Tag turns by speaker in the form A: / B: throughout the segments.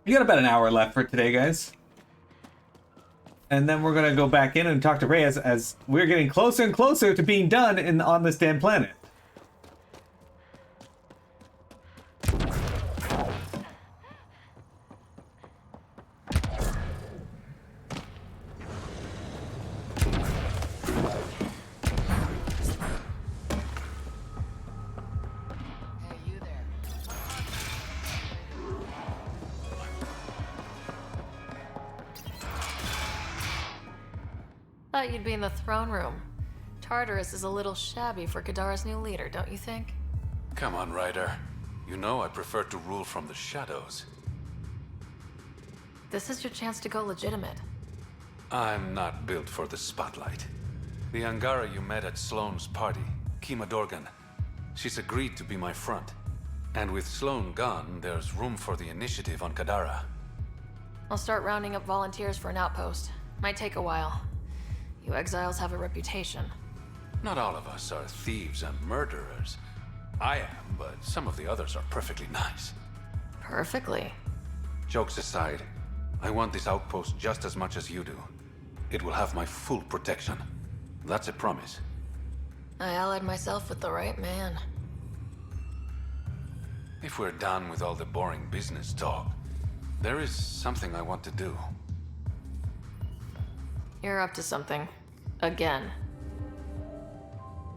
A: We got about an hour left for today, guys. And then we're gonna go back in and talk to Ray as we're getting closer and closer to being done on this damn planet.
B: Thought you'd be in the throne room. Tartarus is a little shabby for Kadara's new leader, don't you think?
C: Come on, Ryder. You know I prefer to rule from the shadows.
B: This is your chance to go legitimate.
C: I'm not built for the spotlight. The Angara you met at Sloane's party, Kima Dorgan, she's agreed to be my front. And with Sloane gone, there's room for the initiative on Kadara.
B: I'll start rounding up volunteers for an outpost. Might take a while. You exiles have a reputation.
C: Not all of us are thieves and murderers. I am, but some of the others are perfectly nice.
B: Perfectly.
C: Jokes aside, I want this outpost just as much as you do. It will have my full protection. That's a promise.
B: I allied myself with the right man.
C: If we're done with all the boring business talk, there is something I want to do.
B: You're up to something. Again.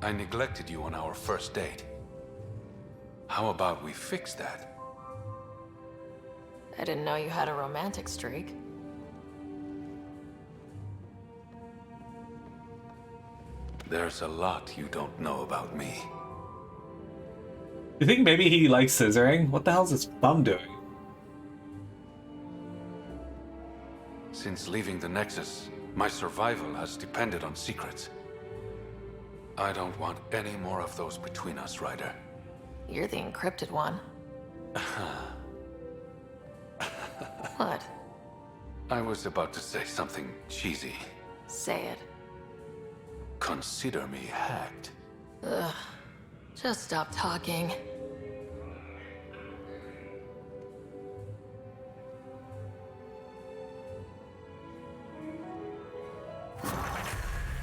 C: I neglected you on our first date. How about we fix that?
B: I didn't know you had a romantic streak.
C: There's a lot you don't know about me.
A: You think maybe he likes scissoring? What the hell's his bum doing?
C: Since leaving the Nexus, my survival has depended on secrets. I don't want any more of those between us, Ryder.
B: You're the encrypted one. What?
C: I was about to say something cheesy.
B: Say it.
C: Consider me hacked.
B: Ugh. Just stop talking.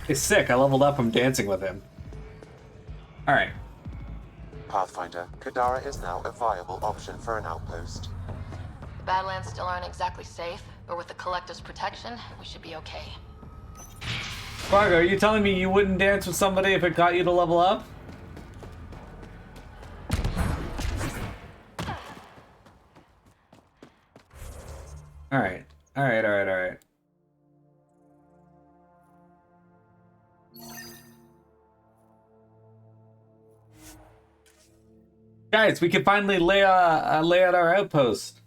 A: He's sick. I leveled up from dancing with him. Alright.
D: Pathfinder, Kadara is now a viable option for an outpost.
B: The Badlands still aren't exactly safe, but with the Collective's protection, we should be okay.
A: Fargo, are you telling me you wouldn't dance with somebody if it got you to level up? Alright. Alright. Guys, we can finally lay out our outpost.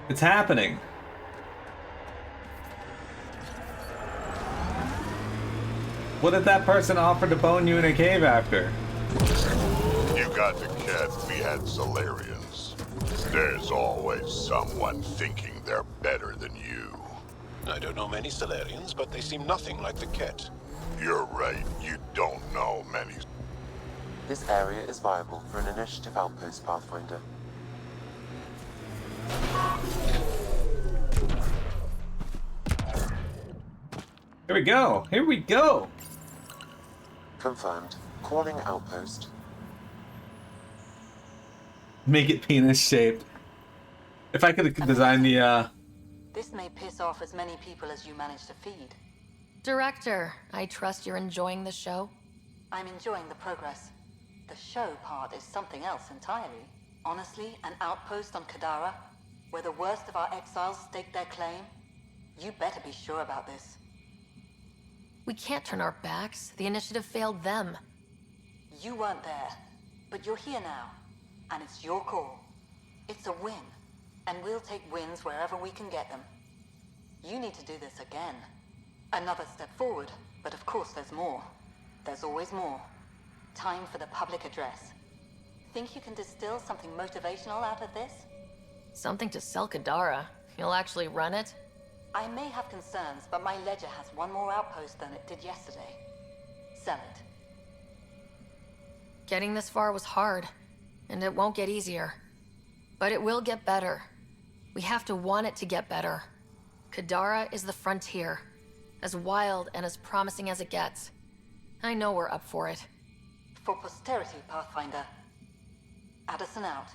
A: It's happening. What did that person offer to bone you in a cave after?
E: You got the cat, we had Solarians. There's always someone thinking they're better than you.
F: I don't know many Solarians, but they seem nothing like the Ket.
E: You're right, you don't know many.
D: This area is viable for an initiative outpost, Pathfinder.
A: Here we go!
D: Confirmed. Calling outpost.
A: Make it penis shaped. If I could design the
G: This may piss off as many people as you manage to feed.
B: Director, I trust you're enjoying the show?
G: I'm enjoying the progress. The show part is something else entirely. Honestly, an outpost on Kadara, where the worst of our exiles stake their claim, you better be sure about this.
B: We can't turn our backs. The initiative failed them.
G: You weren't there, but you're here now, and it's your call. It's a win, and we'll take wins wherever we can get them. You need to do this again. Another step forward, but of course there's more. There's always more. Time for the public address. Think you can distill something motivational out of this?
B: Something to sell Kadara. You'll actually run it?
G: I may have concerns, but my ledger has one more outpost than it did yesterday. Sell it.
B: Getting this far was hard, and it won't get easier. But it will get better. We have to want it to get better. Kadara is the frontier, as wild and as promising as it gets. I know we're up for it.
G: For posterity, Pathfinder. Addison out.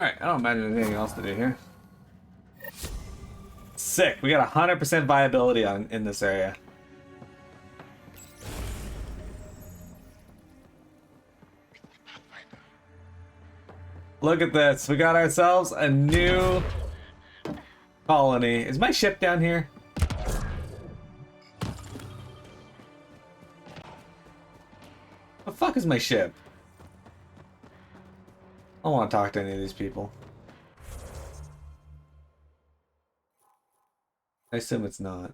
A: Alright, I don't imagine anything else to do here. Sick, we got 100% viability in this area. Look at this, we got ourselves a new colony. Is my ship down here? The fuck is my ship? I don't want to talk to any of these people. I assume it's not.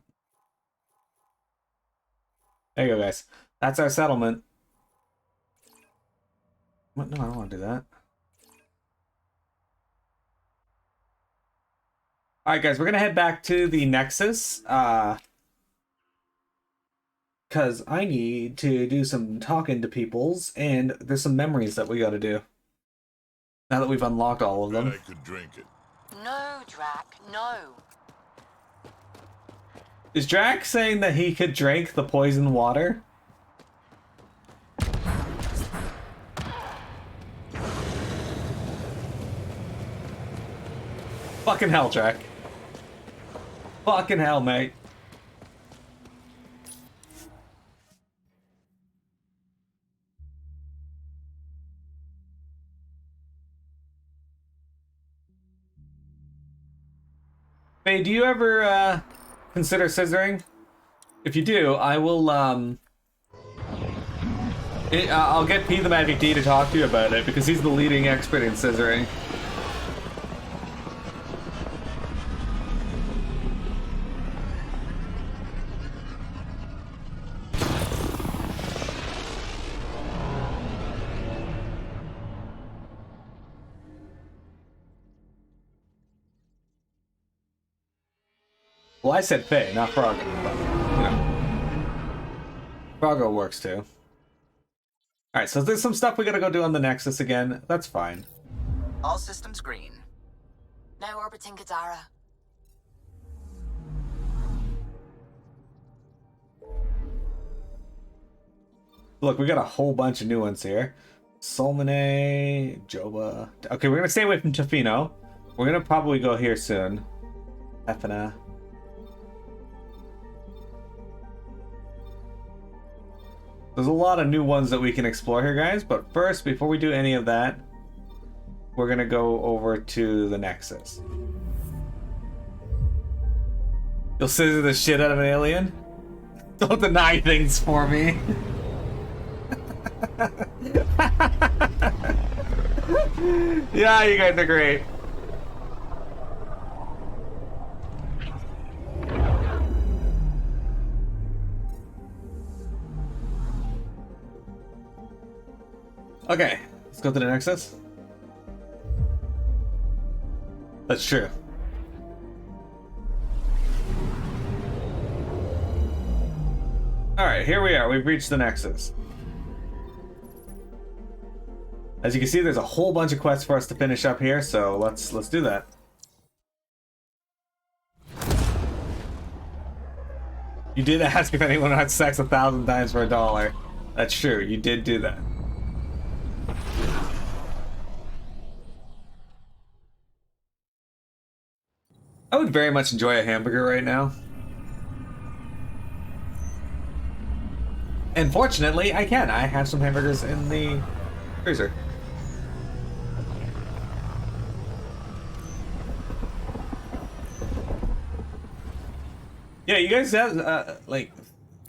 A: There you go, guys. That's our settlement. What? No, I don't want to do that. Alright, guys, we're going to head back to the Nexus. Because I need to do some talking to peoples, and there's some memories that we got to do. Now that we've unlocked all of them.
E: I could drink it.
G: No, Drac, no.
A: Is Drac saying that he could drink the poison water? Fucking hell, Drac. Fucking hell, mate. Hey, do you ever consider scissoring? If you do, I will I'll get P the Magic D to talk to you about it because he's the leading expert in scissoring. Well, I said Faye, not Froggo. But, you know. Froggo works too. Alright, so there's some stuff we gotta go do on the Nexus again. That's fine.
H: All systems green.
B: Now orbiting Kadara.
A: Look, we got a whole bunch of new ones here. Solmane, Joba. Okay, we're gonna stay away from Tofino. We're gonna probably go here soon. Efina. There's a lot of new ones that we can explore here, guys, but first, before we do any of that, we're gonna go over to the Nexus. You'll scissor the shit out of an alien? Don't deny things for me. Yeah, you guys are great. Okay, let's go to the Nexus. That's true. Alright, here we are. We've reached the Nexus. As you can see, there's a whole bunch of quests for us to finish up here, so let's do that. You did ask if anyone had sex 1,000 times for $1. That's true, you did do that. I would very much enjoy a hamburger right now. And fortunately, I can. I have some hamburgers in the freezer. Yeah, you guys have, you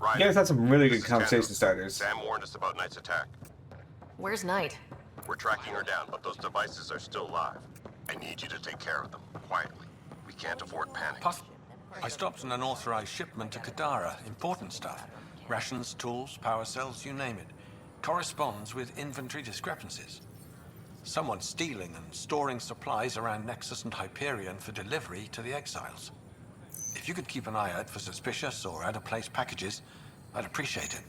A: guys had some really good conversation starters.
F: Sam warned us about Knight's attack.
B: Where's Knight?
F: We're tracking her down, but those devices are still live. I need you to take care of them, quietly. We can't afford panic.
C: I stopped an unauthorized shipment to Kadara. Important stuff. Rations, tools, power cells, you name it. Corresponds with inventory discrepancies. Someone's stealing and storing supplies around Nexus and Hyperion for delivery to the exiles. If you could keep an eye out for suspicious or out-of-place packages, I'd appreciate it.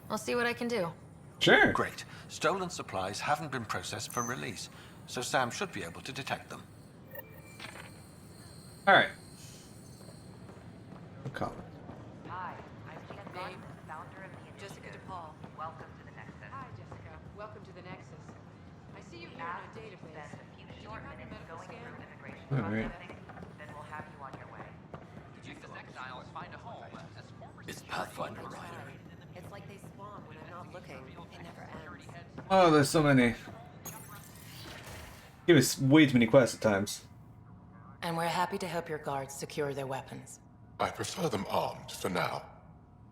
B: I'll see what I can do.
A: Sure.
F: Great. Stolen supplies haven't been processed for release, so Sam should be able to detect them.
A: All right. Okay.
I: Hi, I'm Jane, founder of the
G: Jessica
I: initiative.
G: DePaul.
I: Welcome to the Nexus.
J: Hi, Jessica. Welcome to the Nexus. I see you here in our
I: After you
J: database.
I: spend a few
J: Did you
I: short
J: have a
I: minutes
J: medical
I: going
J: scan?
I: through immigration
A: All right.
I: processing, then we'll have you on your way.
H: These exiles find a home as former
F: It's Pathfinder Rider.
J: It's like they spawn when I'm not looking. It never ends.
A: Oh, there's so many. Give us way too many quests at times.
K: And we're happy to help your guards secure their weapons.
E: I prefer them armed for now.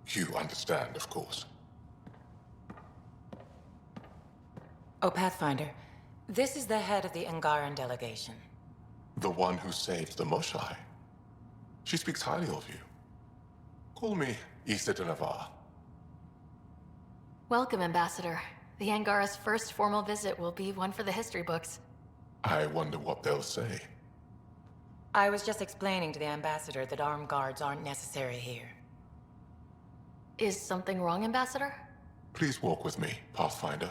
E: You understand, of course.
K: Oh, Pathfinder, this is the head of the Angaran delegation.
E: The one who saved the Moshai. She speaks highly of you. Call me Issa de Navarre.
B: Welcome, Ambassador. The Angara's first formal visit will be one for the history books.
E: I wonder what they'll say.
K: I was just explaining to the ambassador that armed guards aren't necessary here.
B: Is something wrong, Ambassador?
E: Please walk with me, Pathfinder.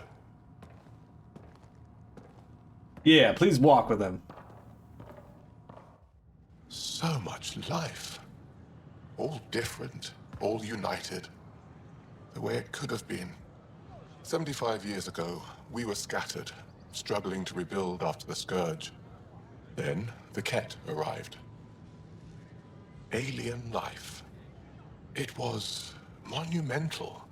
A: Yeah, please walk with him.
E: So much life. All different, all united. The way it could have been. 75 years ago, we were scattered, struggling to rebuild after the Scourge. Then, the Ket arrived. Alien life. It was monumental.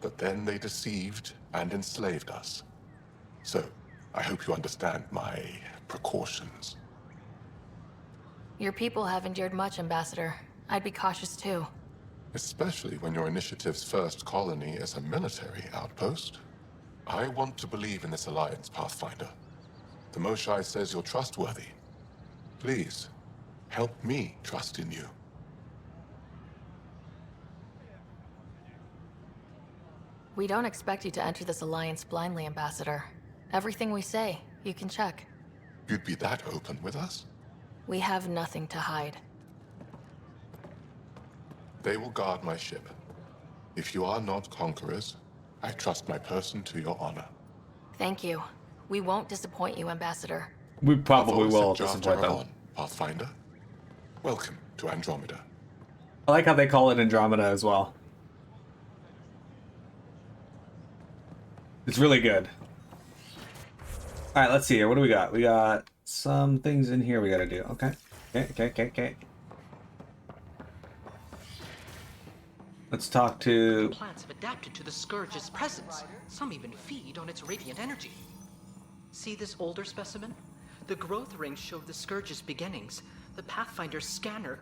E: But then they deceived and enslaved us. So, I hope you understand my precautions.
B: Your people have endured much, Ambassador. I'd be cautious too.
E: Especially when your initiative's first colony is a military outpost. I want to believe in this alliance, Pathfinder. The Moshai says you're trustworthy. Please, help me trust in you.
B: We don't expect you to enter this alliance blindly, Ambassador. Everything we say, you can check.
E: You'd be that open with us?
B: We have nothing to hide.
E: They will guard my ship. If you are not conquerors, I trust my person to your honor.
B: Thank you. We won't disappoint you, Ambassador.
A: We probably
E: I've
A: will
E: always
A: at
E: set
A: some point,
E: Jar
A: though.
E: Jar on, Pathfinder. Welcome to Andromeda.
A: I like how they call it Andromeda as well. It's really good. All right, let's see here. What do we got? We got some things in here we got to do. Okay. Okay. Let's talk to...
L: Plants have adapted to the Scourge's presence. Some even feed on its radiant energy. See this older specimen? The growth rings showed the Scourge's beginnings. The Pathfinder's scanner.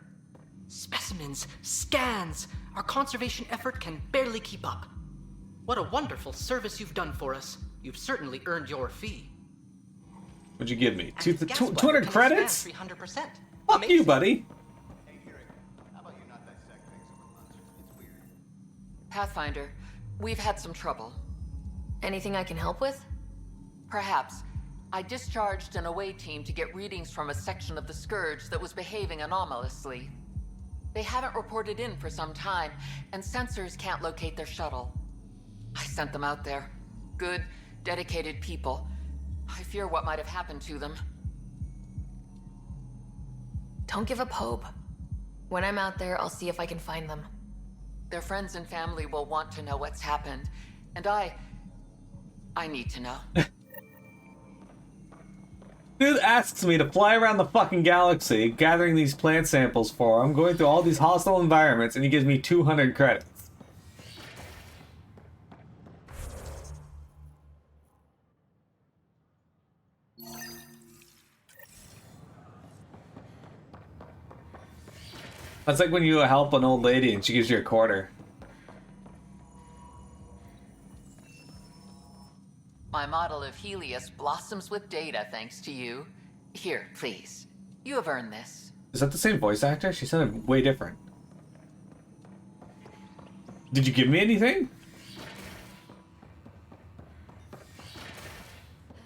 L: Specimens! Scans! Our conservation effort can barely keep up. What a wonderful service you've done for us. You've certainly earned your fee.
A: What'd you give me?
L: And guess what?
A: 200
L: Can
A: credits?
L: expand 300%.
A: Fuck you, buddy.
M: Pathfinder, we've had some trouble.
B: Anything I can help with?
M: Perhaps. I discharged an away team to get readings from a section of the Scourge that was behaving anomalously. They haven't reported in for some time, and sensors can't locate their shuttle. I sent them out there. Good, dedicated people. I fear what might have happened to them.
B: Don't give up hope. When I'm out there, I'll see if I can find them.
M: Their friends and family will want to know what's happened, and I need to know.
A: Dude asks me to fly around the fucking galaxy, gathering these plant samples for him, going through all these hostile environments, and he gives me 200 credits. That's like when you help an old lady and she gives you a quarter.
M: My model of Helios blossoms with data thanks to you. Here, please. You have earned this.
A: Is that the same voice actor? She sounded way different. Did you give me anything?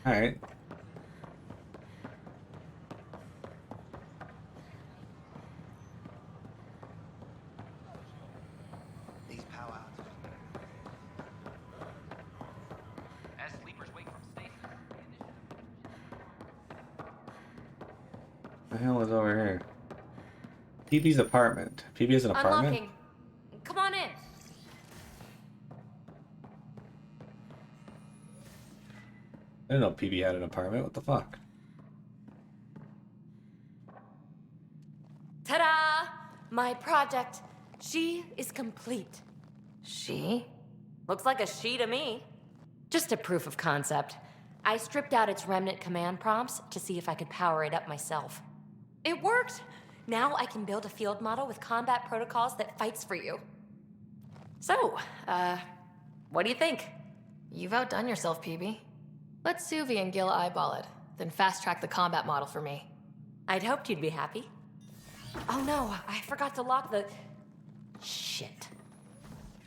A: Alright. The hell is over here? PB's apartment. PB has an apartment?
J: Unlocking. Come on in.
A: I didn't know PB had an apartment. What the fuck?
J: Ta-da! My project. She is complete.
B: She?
J: Looks like a she to me. Just a proof of concept. I stripped out its remnant command prompts to see if I could power it up myself. It worked! Now I can build a field model with combat protocols that fights for you. So, what do you think?
B: You've outdone yourself, PB. Let Suvi and Gil eyeball it, then fast-track the combat model for me.
J: I'd hoped you'd be happy. Oh no, I forgot to lock the... Shit.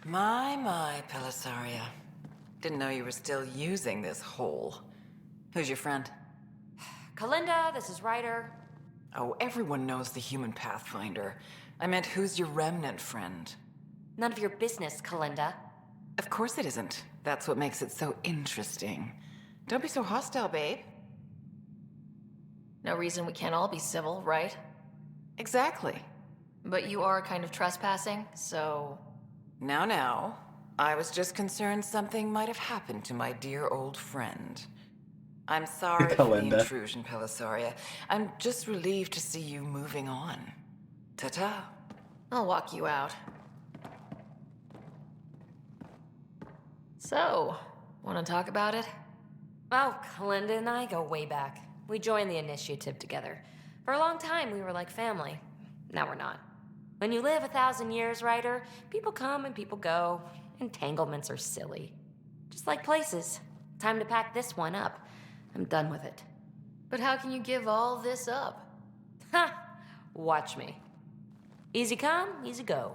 K: My, Pelisaria. Didn't know you were still using this hole. Who's your friend?
J: Kalinda, this is Ryder.
K: Oh, everyone knows the human Pathfinder. I meant, who's your remnant friend?
J: None of your business, Kalinda.
K: Of course it isn't. That's what makes it so interesting. Don't be so hostile, babe.
B: No reason we can't all be civil, right?
K: Exactly.
B: But you are kind of trespassing, so...
K: Now. I was just concerned something might have happened to my dear old friend. I'm sorry for the intrusion, Pelisaria. I'm just relieved to see you moving on. Ta-ta.
B: I'll walk you out. So, want to talk about it?
J: Oh, Kalinda and I go way back. We joined the initiative together. For a long time, we were like family. Now we're not. When you live 1,000 years, Ryder, people come and people go. Entanglements are silly. Just like places. Time to pack this one up. I'm done with it.
B: But how can you give all this up?
J: Ha! Watch me. Easy come, easy go.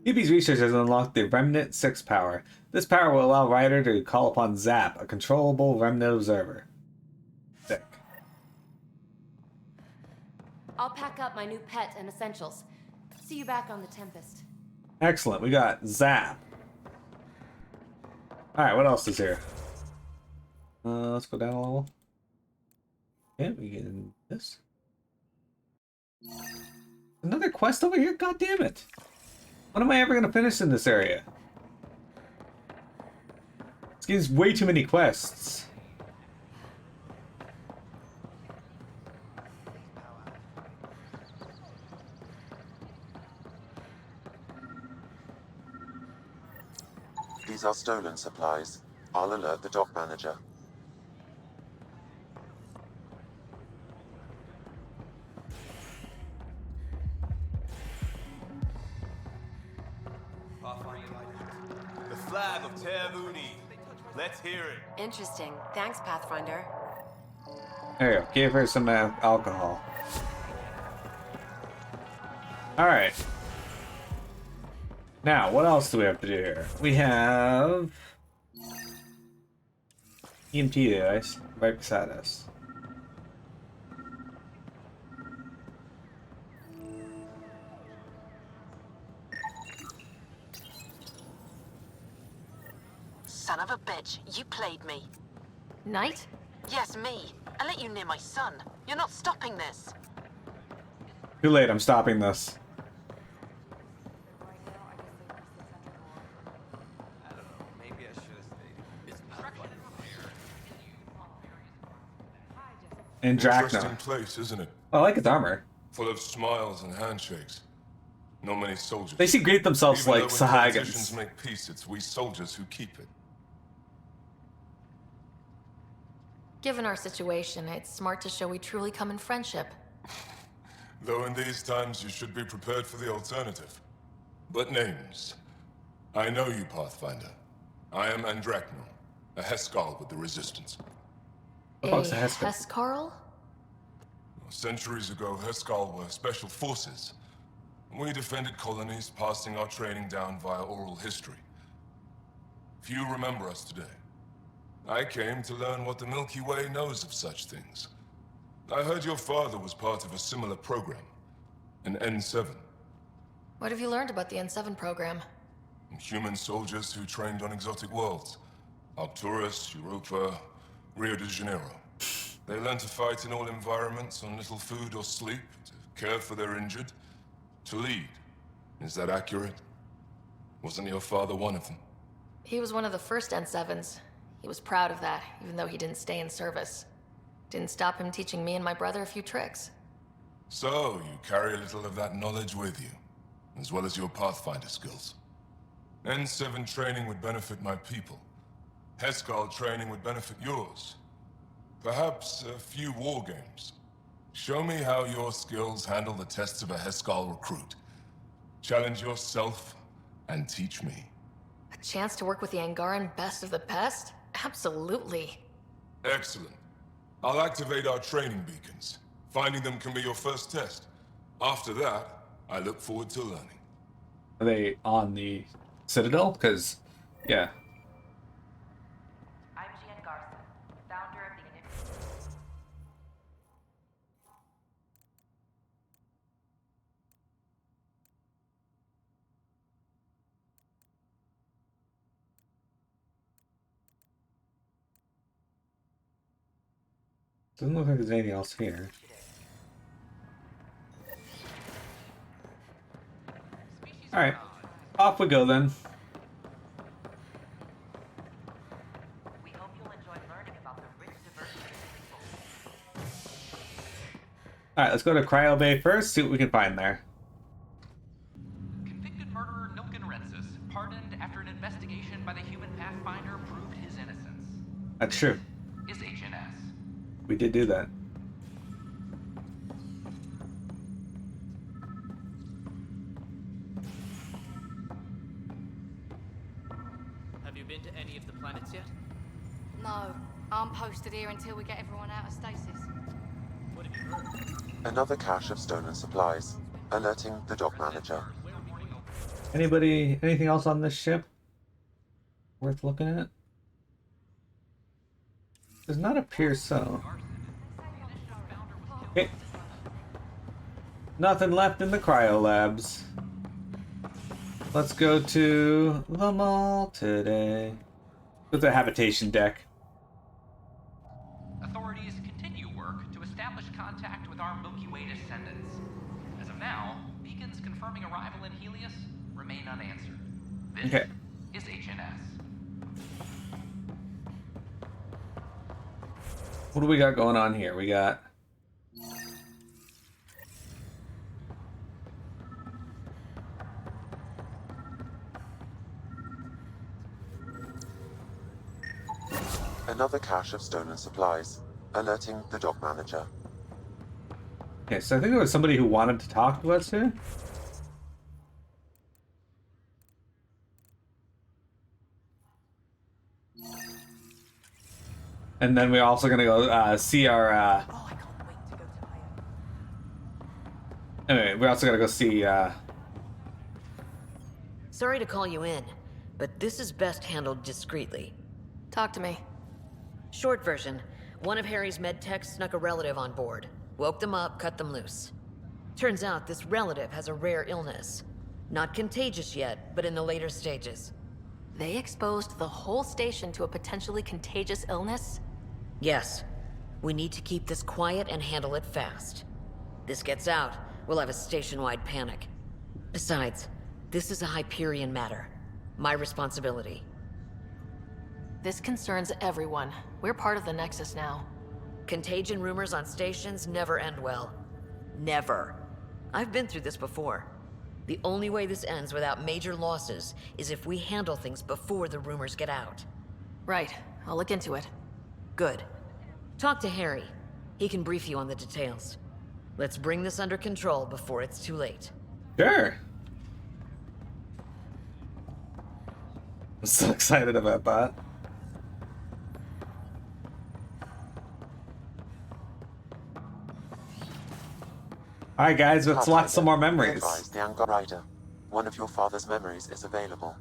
A: PB's research has unlocked the Remnant 6 power. This power will allow Ryder to call upon Zap, a controllable Remnant observer. Sick.
J: I'll pack up my new pet and essentials. See you back on the Tempest.
A: Excellent, we got Zap. Alright, what else is here? Let's go down a level. Okay, we get in this. Another quest over here? God damn it. When am I ever gonna finish in this area? This game's way too many quests.
D: These are stolen supplies. I'll alert the dock manager.
N: The flag of Tervuni. Let's hear it.
J: Interesting. Thanks, Pathfinder.
A: There you go. Gave her some alcohol. Alright. Now, what else do we have to do here? We have... EMT device right beside us.
G: Son of a bitch, you played me.
B: Knight?
G: Yes, me. I let you near my son. You're not stopping this.
A: Too late, I'm stopping this. And
E: Interesting
A: Drachno.
E: place, isn't it?
A: I like its armor.
E: Full of smiles and handshakes. Not many soldiers.
A: They should greet themselves
E: Even
A: like
E: though when
A: Sahagins.
E: politicians make peace, it's we soldiers who keep it.
B: Given our situation, it's smart to show we truly come in friendship.
E: Though in these times you should be prepared for the alternative. But names. I know you, Pathfinder. I am Andromeda, a Heskal with the Resistance.
B: A Hescarl?
E: Centuries ago, Heskal were special forces. We defended colonies, passing our training down via oral history. Few remember us today. I came to learn what the Milky Way knows of such things. I heard your father was part of a similar program, an N7.
B: What have you learned about the N7 program?
E: Human soldiers who trained on exotic worlds. Arcturus, Europa, Rio de Janeiro. They learn to fight in all environments on little food or sleep, to care for their injured, to lead. Is that accurate? Wasn't your father one of them?
B: He was one of the first N7s. He was proud of that, even though he didn't stay in service. Didn't stop him teaching me and my brother a few tricks.
E: So, you carry a little of that knowledge with you, as well as your Pathfinder skills. N7 training would benefit my people. Heskal training would benefit yours. Perhaps a few war games. Show me how your skills handle the tests of a Heskal recruit. Challenge yourself, and teach me.
B: A chance to work with the Angaran best of the best? Absolutely.
E: Excellent. I'll activate our training beacons. Finding them can be your first test. After that, I look forward to learning.
A: Are they on the Citadel? Because, yeah.
I: I'm Gian Garson, founder of the Nexus.
A: Doesn't look like there's anything else here. Alright. Off we go then.
I: We hope you'll enjoy learning about the rich diversity of people.
A: Alright, let's go to Cryo Bay first, see what we can find there.
H: Convicted murderer Nilken Rensis, pardoned after an investigation by the human Pathfinder proved his innocence.
A: That's true.
H: Is HNS.
A: We did do that.
L: Have you been to any of the planets yet?
O: No, I'm posted here until we get everyone out of stasis.
L: What have you heard?
D: Another cache of stolen supplies. Alerting the dock manager.
A: Anything else on this ship worth looking at? Does not appear so. Okay. Nothing left in the cryo labs. Let's go to the mall today. With the habitation deck.
H: Authorities continue work to establish contact with our Milky Way descendants. As of now, beacons confirming arrival in Helios remain unanswered. This
A: Okay.
H: is HNS.
A: What do we got going on here? We got
D: Another cache of stolen supplies. Alerting the dock manager.
A: okay, so I think there was somebody who wanted to talk to us here. And then we're also gonna go see our.
K: Oh, I can't wait to go to Io.
A: Anyway, we're also gonna go see.
P: Sorry to call you in, but this is best handled discreetly.
B: Talk to me.
P: Short version: one of Harry's medtechs snuck a relative on board, woke them up, cut them loose. Turns out this relative has a rare illness. Not contagious yet, but in the later stages.
B: They exposed the whole station to a potentially contagious illness?
P: Yes. We need to keep this quiet and handle it fast. This gets out, we'll have a station-wide panic. Besides, this is a Hyperion matter. My responsibility.
B: This concerns everyone. We're part of the Nexus now.
P: Contagion rumors on stations never end well. Never. I've been through this before. The only way this ends without major losses is if we handle things before the rumors get out.
B: Right. I'll look into it.
P: Good. Talk to Harry. He can brief you on the details. Let's bring this under control before it's too late.
A: Sure. I'm so excited about that. Alright guys, let's watch some more memories.
D: Advise the Andromeda. One of your father's memories is available.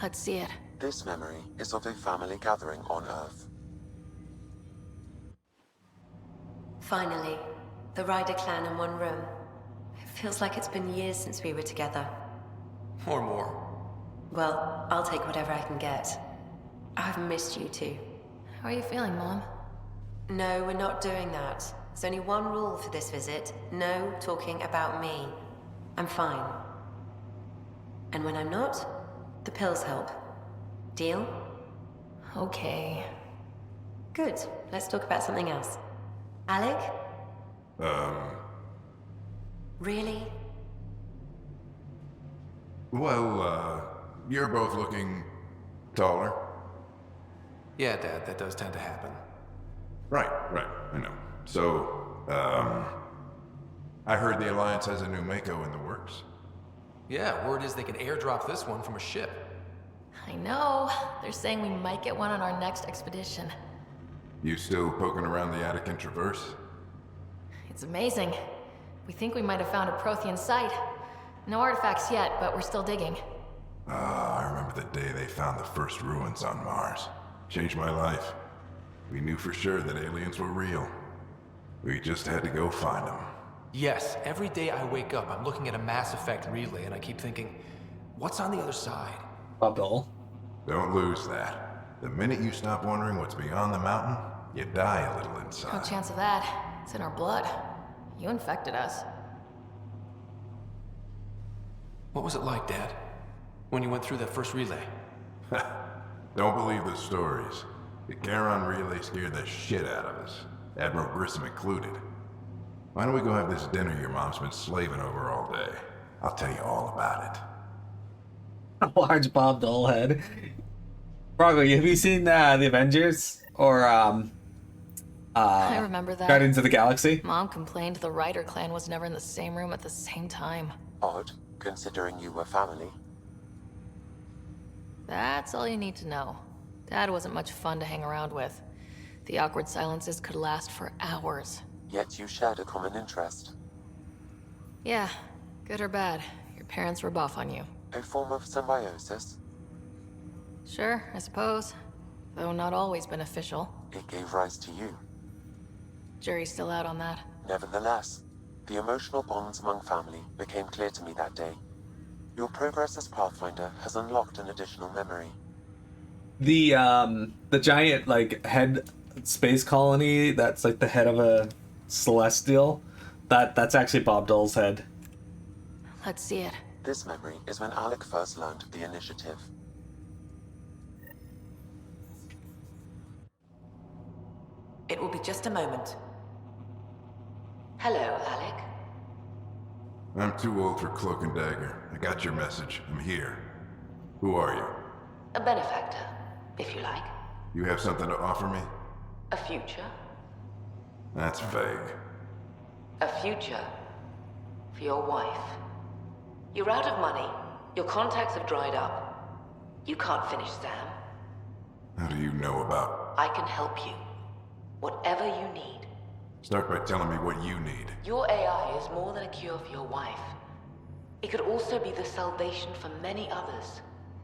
B: Let's see it.
D: This memory is of a family gathering on Earth.
Q: Finally, the Ryder clan in one room. It feels like it's been years since we were together.
N: Or more.
Q: Well, I'll take whatever I can get. I've missed you too.
B: How are you feeling, Mom?
Q: No, we're not doing that. There's only one rule for this visit. No talking about me. I'm fine. And when I'm not, the pills help. Deal?
B: Okay.
Q: Good. Let's talk about something else. Alec? Really?
R: Well, you're both looking taller.
N: Yeah, Dad, that does tend to happen.
R: Right, I know. So, I heard the Alliance has a new Mako in the works.
N: Yeah, word is they can airdrop this one from a ship.
B: I know. They're saying we might get one on our next expedition.
R: You still poking around the Attican Traverse?
B: It's amazing. We think we might have found a Prothean site. No artifacts yet, but we're still digging.
R: I remember the day they found the first ruins on Mars. Changed my life. We knew for sure that aliens were real. We just had to go find them.
N: Yes, every day I wake up, I'm looking at a Mass Effect relay and I keep thinking, what's on the other side?
A: Bubble.
R: Don't lose that. The minute you stop wondering what's beyond the mountain, you die a little inside.
B: No chance of that. It's in our blood. You infected us.
N: What was it like, Dad? When you went through that first relay?
R: Don't believe the stories. The Charon relay scared the shit out of us. Admiral Grissom included. Why don't we go have this dinner your mom's been slaving over all day? I'll tell you all about it.
A: A large Bob Dole head. Brago, have you seen the Avengers? Or,
B: I remember that.
A: Guardians of the Galaxy?
B: Mom complained the Ryder clan was never in the same room at the same time.
D: Odd, considering you were family.
B: That's all you need to know. Dad wasn't much fun to hang around with. The awkward silences could last for hours.
D: Yet you shared a common interest.
B: Yeah, good or bad, your parents were buff on you.
D: A form of symbiosis?
B: Sure, I suppose. Though not always beneficial.
D: It gave rise to you.
B: Jury's still out on that.
D: Nevertheless, the emotional bonds among family became clear to me that day. Your progress as Pathfinder has unlocked an additional memory.
A: The giant, like, head space colony that's like the head of a celestial, that's actually Bob Dole's head.
B: Let's see it.
D: This memory is when Alec first learned the initiative.
K: It will be just a moment. Hello, Alec.
R: I'm too old for Cloak and Dagger. I got your message. I'm here. Who are you?
G: A benefactor, if you like.
R: You have something to offer me?
G: A future.
R: That's vague.
G: A future for your wife. You're out of money. Your contacts have dried up. You can't finish Sam.
R: How do you know about...
G: I can help you. Whatever you need.
R: Start by telling me what you need.
G: Your AI is more than a cure for your wife. It could also be the salvation for many others.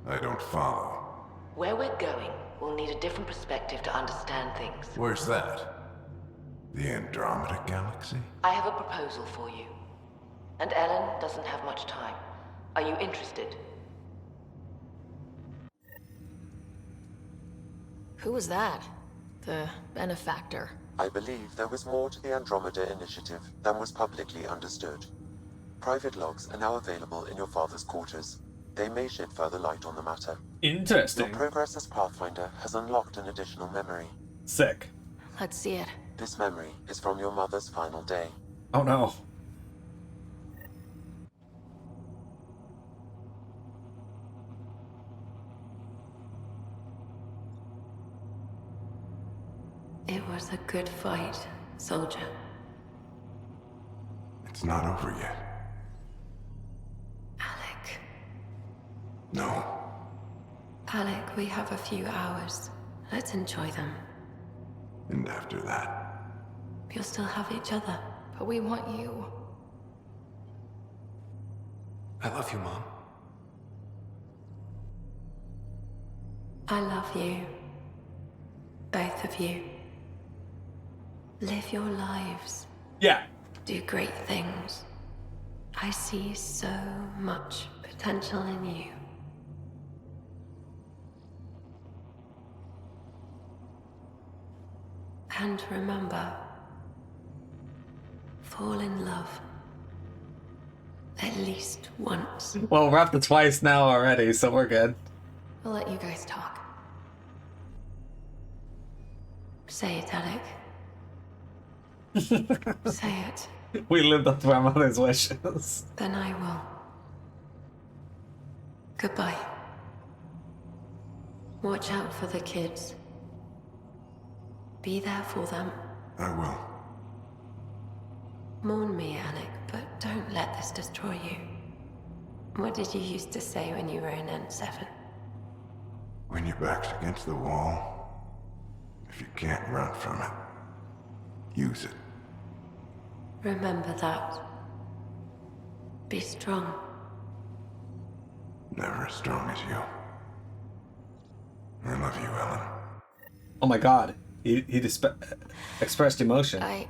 R: I don't follow.
G: Where we're going, we'll need a different perspective to understand things.
R: Where's that? The Andromeda Galaxy?
G: I have a proposal for you. And Ellen doesn't have much time. Are you interested?
B: Who was that? The benefactor.
D: I believe there was more to the Andromeda initiative than was publicly understood. Private logs are now available in your father's quarters. They may shed further light on the matter.
A: Interesting.
D: Your progress as Pathfinder has unlocked an additional memory.
A: Sick.
B: Let's see it.
D: This memory is from your mother's final day.
A: Oh no.
Q: It was a good fight, soldier.
R: It's not over yet.
Q: Alec.
R: No.
Q: Alec, we have a few hours. Let's enjoy them.
R: And after that?
Q: We'll still have each other.
B: But we want you.
N: I love you, Mom.
Q: I love you. Both of you. Live your lives.
A: Yeah.
Q: Do great things. I see so much potential in you. and remember. Fall in love. At least once.
A: Well, we're up to twice now already, so we're good.
B: We'll let you guys talk.
Q: Say it, Alec. Say it.
A: We lived up to our mother's wishes.
Q: Then I will. Goodbye. Watch out for the kids. Be there for them.
R: I will.
Q: Mourn me, Alec, but don't let this destroy you. What did you used to say when you were in N7?
R: When your back's against the wall, if you can't run from it, use it.
Q: Remember that. Be strong.
R: Never as strong as you. I love you, Ellen.
A: Oh my god. He expressed emotion.
B: I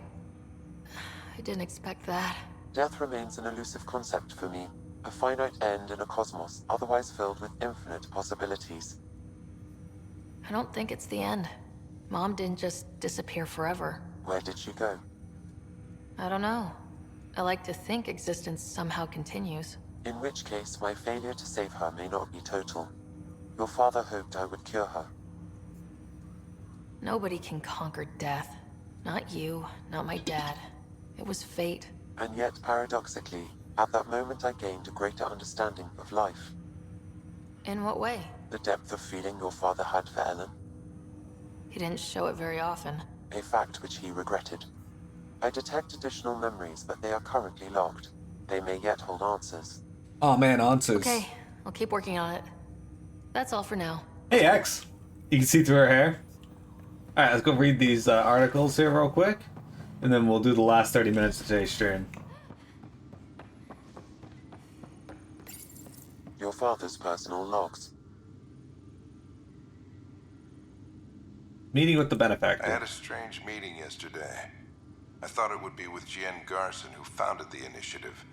B: didn't expect that.
D: Death remains an elusive concept for me. A finite end in a cosmos otherwise filled with infinite possibilities.
B: I don't think it's the end. Mom didn't just disappear forever.
D: Where did she go?
B: I don't know. I like to think existence somehow continues.
D: In which case, my failure to save her may not be total. Your father hoped I would cure her.
B: Nobody can conquer death. Not you, not my dad. It was fate.
D: And yet, paradoxically, at that moment I gained a greater understanding of life.
B: In what way?
D: The depth of feeling your father had for Ellen.
B: He didn't show it very often.
D: A fact which he regretted. I detect additional memories, but they are currently locked. They may yet hold answers.
A: Oh man, answers.
B: Okay, I'll keep working on it. That's all for now.
A: Hey, X. You can see through her hair. Alright, let's go read these articles here real quick. And then we'll do the last 30 minutes of today's stream.
D: Your father's personal logs.
A: Meeting with the benefactor.
R: I had a strange meeting yesterday. I thought it would be with Jien Garson, who founded the initiative.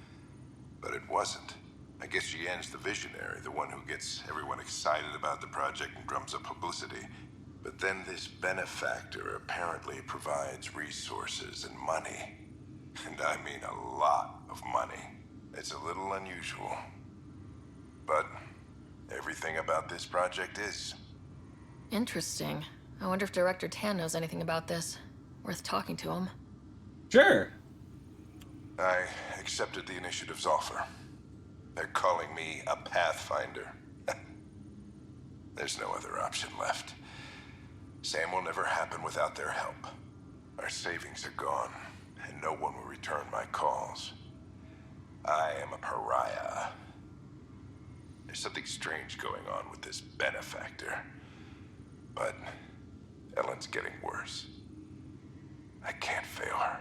R: But it wasn't. I guess Jien's the visionary, the one who gets everyone excited about the project and drums up publicity. But then this benefactor apparently provides resources and money. And I mean a lot of money. It's a little unusual. But everything about this project is.
B: Interesting. I wonder if Director Tan knows anything about this. Worth talking to him.
A: Sure.
R: I accepted the initiative's offer. They're calling me a Pathfinder. There's no other option left. Sam will never happen without their help. Our savings are gone, and no one will return my calls. I am a pariah. There's something strange going on with this benefactor. But Ellen's getting worse. I can't fail her.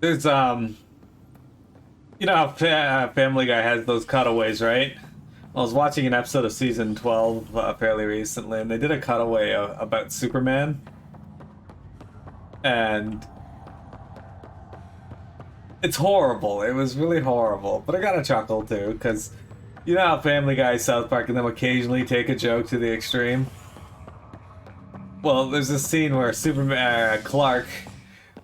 A: There's, you know how Family Guy has those cutaways, right? I was watching an episode of season 12 fairly recently, and they did a cutaway about Superman. And it's horrible. It was really horrible. But I got a chuckle, too, because you know how Family Guy, South Park, and them occasionally take a joke to the extreme? Well, there's this scene where Superman, Clark,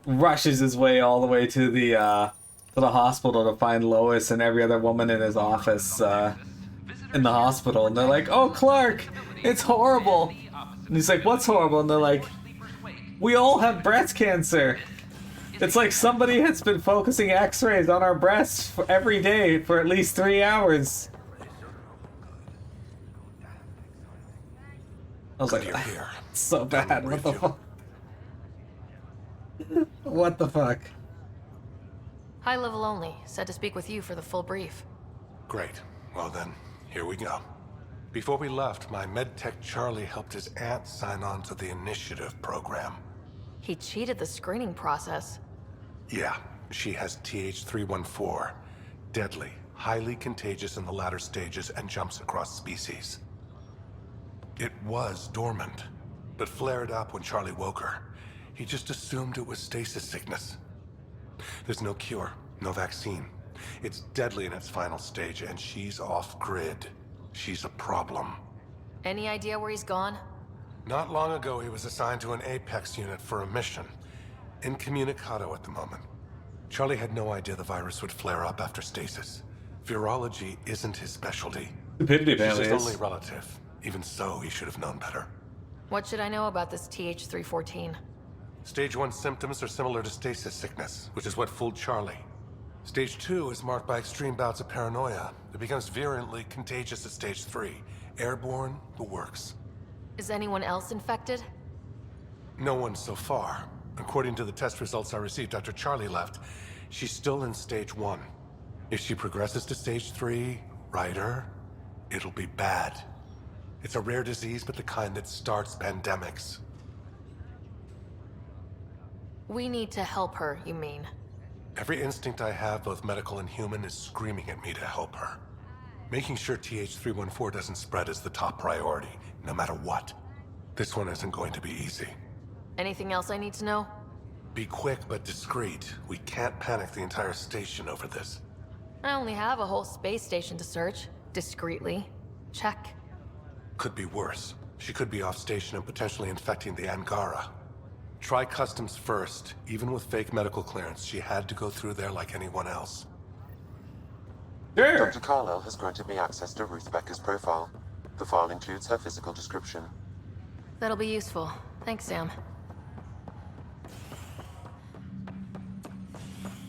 A: rushes his way all the way to the hospital to find Lois and every other woman in his office in the hospital, and they're like, "Oh, Clark, it's horrible." And he's like, "What's horrible?" And they're like, "We all have breast cancer. It's like somebody has been focusing X-rays on our breasts for every day for at least 3 hours." I was like,
E: here.
A: So bad. What the fuck? What the fuck?
B: High level only. Said to speak with you for the full brief.
E: Great. Well then, here we go. Before we left, my medtech Charlie helped his aunt sign on to the initiative program.
B: He cheated the screening process.
E: Yeah, she has TH314. Deadly, highly contagious in the latter stages, and jumps across species. It was dormant, but flared up when Charlie woke her. He just assumed it was stasis sickness. There's no cure, no vaccine. It's deadly in its final stage, and she's off-grid. She's a problem.
B: Any idea where he's gone?
S: Not long ago, he was assigned to an Apex unit for a mission. Incommunicado at the moment. Charlie had no idea the virus would flare up after stasis. Virology isn't his specialty.
A: Stupidity
S: She's
A: apparently
S: his
A: is.
S: only relative. Even so, he should have known better.
B: What should I know about this TH-314?
S: Stage 1 symptoms are similar to stasis sickness, which is what fooled Charlie. Stage 2 is marked by extreme bouts of paranoia. It becomes virulently contagious at Stage 3. Airborne, the works.
B: Is anyone else infected?
S: No one so far. According to the test results I received after Charlie left, she's still in Stage 1. If she progresses to Stage 3, Ryder, it'll be bad. It's a rare disease, but the kind that starts pandemics.
B: We need to help her, you mean?
S: Every instinct I have, both medical and human, is screaming at me to help her. Making sure TH-314 doesn't spread is the top priority, no matter what. This one isn't going to be easy.
B: Anything else I need to know?
S: Be quick but discreet. We can't panic the entire station over this.
B: I only have a whole space station to search. Discreetly. Check.
S: Could be worse. She could be off station and potentially infecting the Angara. Try customs first. Even with fake medical clearance, she had to go through there like anyone else.
A: Sure.
D: Dr. Carlyle has granted me access to Ruth Becker's profile. The file includes her physical description.
B: That'll be useful. Thanks, Sam.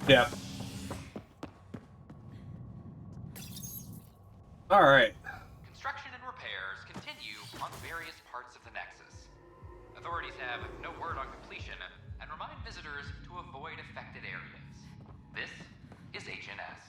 A: Yeah. All right.
H: Construction and repairs continue on various parts of the Nexus. Authorities have no word on completion and remind visitors to avoid affected areas. This is HNS.